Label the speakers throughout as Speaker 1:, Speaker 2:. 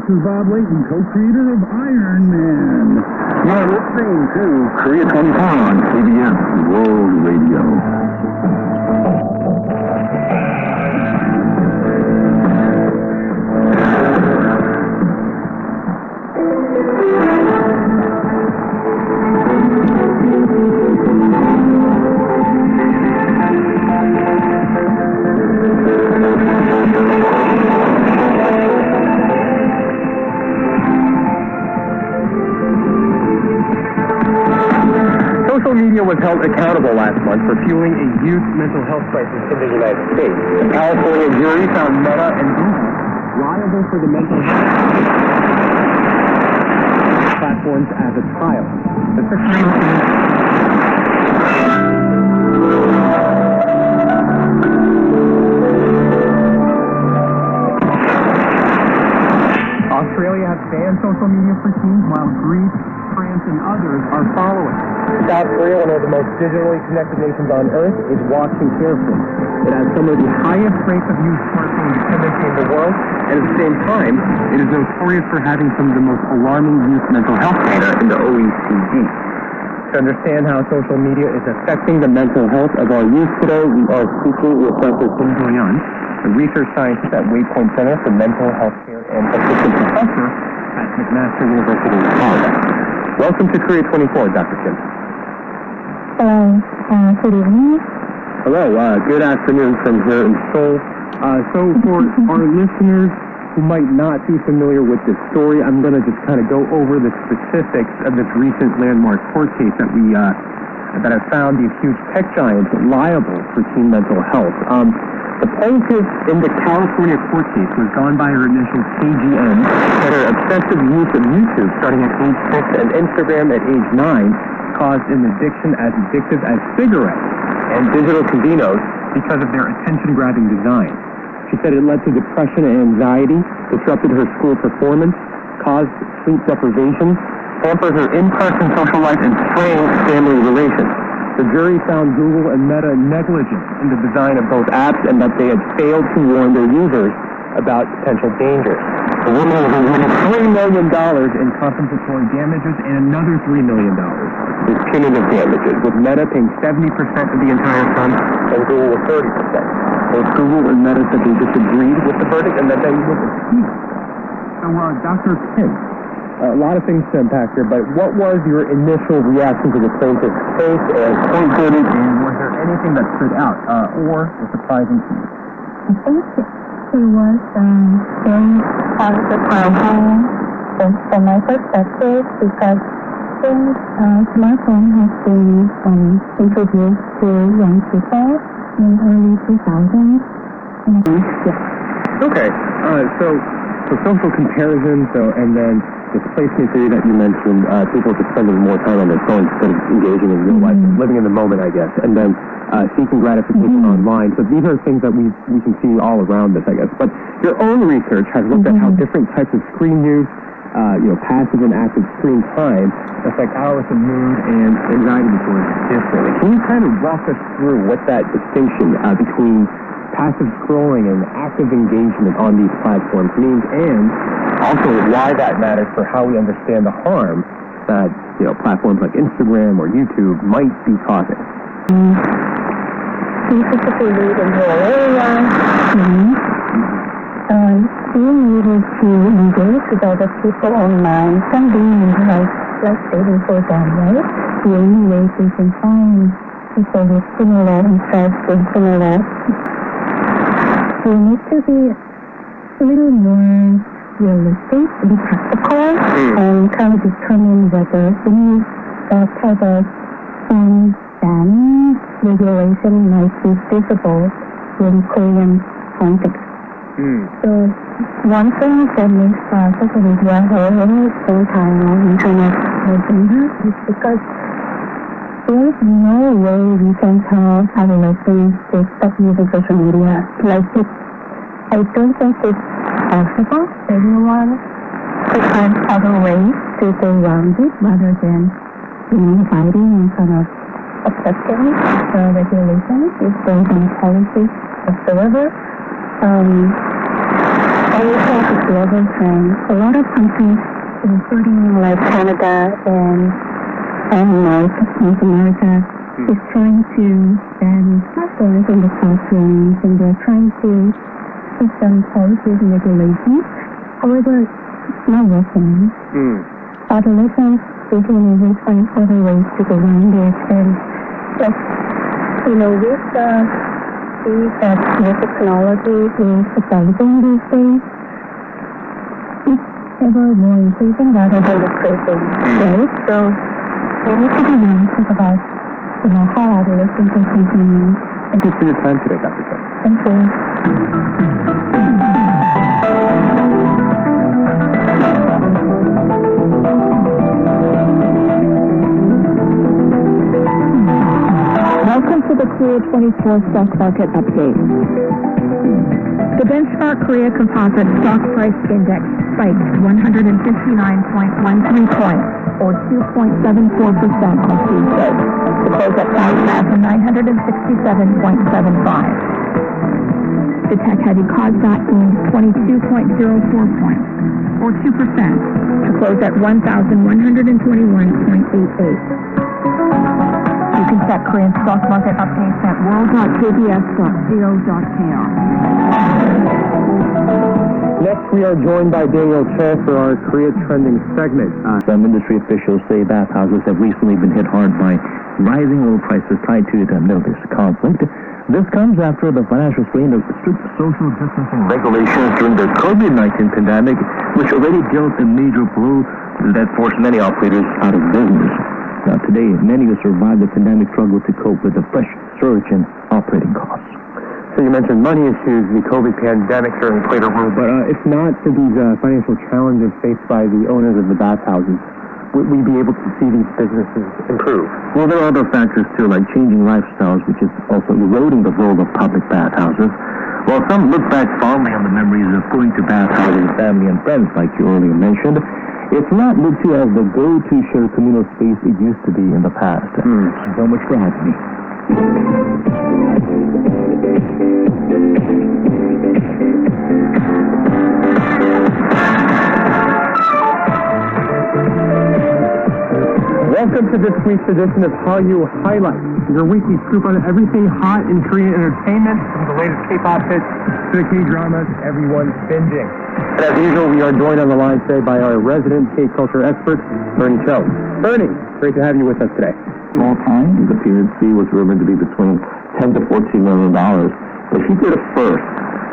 Speaker 1: is Bob Layton, co-creator of Iron Man.
Speaker 2: You're listening to Korea 24 on KBS World Radio. Social media was held accountable last month for fueling a youth mental health crisis in the United States. A California jury found Meta and Google liable for the mental health platforms as a child. The Australia has banned social media for teens, while Greece, France, and others are following. South Korea, one of the most digitally connected nations on Earth, is watching carefully. It has some of the highest rates of youth smartphone dependency in the world, and at the same time, it is notorious for having some of the most alarming youth mental health data in the OECD. To understand how social media is affecting the mental health of our youth today, we are speaking with Dr. Kim Do-yeon, the research scientist at Waypoint Center for Mental Health Care and assistant professor at McMaster University in Florida. Welcome to Korea 24, Dr. Kim.
Speaker 3: Hello, good evening.
Speaker 2: Hello, good afternoon from here in Seoul. So for our listeners who might not be familiar with this story, I'm going to just kind of go over the specifics of this recent landmark court case that have found these huge tech giants liable for teen mental health. The plaintiff in the California court case was gone by her initials KGN, that her obsessive use of YouTube starting at age 6 and Instagram at age 9 caused an addiction as addictive as cigarettes and digital casinos because of their attention-grabbing design. She said it led to depression and anxiety, disrupted her school performance, caused sleep deprivation, hampered her in-person social life, and strained family relations. The jury found Google and Meta negligent in the design of both apps and that they had failed to warn their users about potential dangers. The woman was awarded $3 million in compensatory damages and another $3 million in punitive damages, with Meta paying 70% of the entire sum and Google 30%. Both Google and Meta said they disagreed with the verdict and that they would appeal. So, Dr. Kim, a lot of things to unpack here, but what was your initial reaction to the plaintiff's case and court verdict, and was there anything that stood out or was surprising to you?
Speaker 3: I think it was very surprising from my perspective because since smartphone has been introduced to young people in early 2000s.
Speaker 2: Okay, so social comparison, and then displacement theory that you mentioned, people just spending more time on their phones instead of engaging in real life, living in the moment, I guess, and then seeking gratification online. So these are things that we can see all around us, I guess. But your own research has looked at how different types of screen use, passive and active screen time affect hours of mood and anxiety disorders differently. Can you kind of walk us through what that distinction between passive scrolling and active engagement on these platforms means, and also why that matters for how we understand the harm that platforms like Instagram or YouTube might be causing?
Speaker 3: Specifically in your area, being able to engage with other people online can be like dating for them, right? The only way we can find people with similar interests and similar. We need to be a little more realistic and practical and kind of determine whether any type of ban regulation might be feasible in Korean context. So one thing that makes social media very time on internet dangerous is because there is no way we can tell adolescents to stop using social media. I don't think it's possible. Everyone could find other ways to go around it rather than fighting and kind of accepting the regulations if there's any policy whatsoever. also a global trend. A lot of countries, including like Canada and North America, is trying to ban smartphones in the classrooms, and they're trying to put some policies and regulations. However, it's not working. Adolescents usually find other ways to go around it, and just, with the speed that the technology is advancing these days, it's ever more increasing rather than decreasing, right? So we need to be mindful about, how adolescents are consuming.
Speaker 2: Thank you for your time today, Dr. Chen.
Speaker 3: Thank you.
Speaker 4: Welcome to the KOR stock market update. The benchmark Korea Composite Stock Price Index spiked 159.13 points, or 2.74% on Tuesday, to close at 5,967.75. The tech-heavy Kosdaq gained 22.04 points, or 2%, to close at 1,121.88. You can set Korean stock market updates at world.kbs.co.kr.
Speaker 2: Next, we are joined by Daniel Chan for our Korea Trending segment.
Speaker 5: Some industry officials say bathhouses have recently been hit hard by rising oil prices tied to the Middle East conflict. This comes after the financial strain of strict social distancing regulations during the COVID-19 pandemic, which already dealt a major blow that forced many operators out of business. Now, today, many who survived the pandemic struggle to cope with the fresh surge in operating costs.
Speaker 2: So you mentioned money issues, the COVID pandemic certainly played a role, but if not for these financial challenges faced by the owners of the bathhouses, would we be able to see these businesses improve?
Speaker 5: Well, there are other factors too, like changing lifestyles, which is also eroding the role of public bathhouses. While some look back fondly on the memories of going to bathhouses with family and friends, like you earlier mentioned, it's not looked to as the go-to shared communal space it used to be in the past. Thanks so much for having me.
Speaker 2: Welcome to this week's edition of Hallyu Highlights, your weekly scoop on everything hot in Korean entertainment, from the latest K-pop hits to the K-dramas everyone's binging. And as usual, we are joined on the line today by our resident K-culture expert, Bernie Cho. Bernie, great to have you with us today.
Speaker 5: All time, his appearance fee was rumored to be between $10 to $14 million. But he did a first,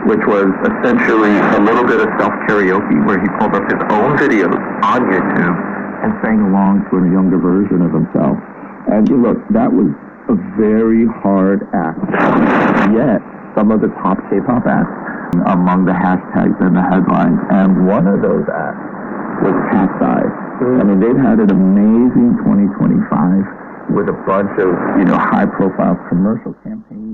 Speaker 5: which was essentially a little bit of self-karaoke, where he pulled up his own videos on YouTube and sang along to a younger version of himself. And look, that was a very hard act. Yet, some of the top K-pop acts among the hashtags and the headlines, and one of those acts was Cat's. I mean, they've had an amazing 2025 with a bunch of, high-profile commercial campaigns.